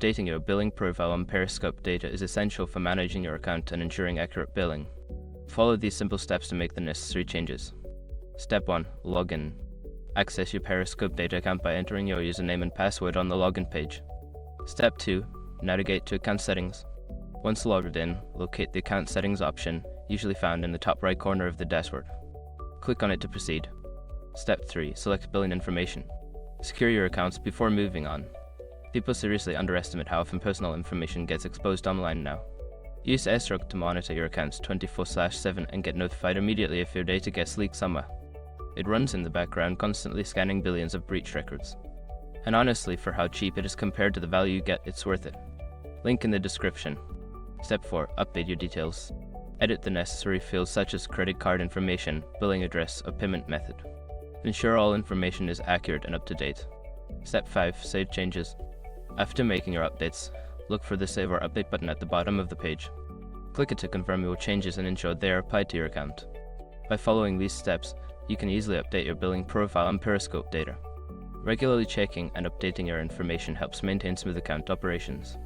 Updating your billing profile on Periscope data is essential for managing your account and ensuring accurate billing. Follow these simple steps to make the necessary changes. Step 1. Login. Access your Periscope data account by entering your username and password on the login page. Step 2. Navigate to Account Settings. Once logged in, locate the Account Settings option, usually found in the top right corner of the dashboard. Click on it to proceed. Step 3. Select Billing Information. Secure your accounts before moving on. People seriously underestimate how often personal information gets exposed online now. Use Periscope to monitor your accounts 24/7 and get notified immediately if your data gets leaked somewhere. It runs in the background, constantly scanning billions of breach records. And honestly, for how cheap it is compared to the value you get, it's worth it. Link in the description. Step 4. Update your details. Edit the necessary fields such as credit card information, billing address, or payment method. Ensure all information is accurate and up to date. Step 5. Save changes. After making your updates, look for the Save or Update button at the bottom of the page. Click it to confirm your changes and ensure they are applied to your account. By following these steps, you can easily update your billing profile and Periscope data. Regularly checking and updating your information helps maintain smooth account operations.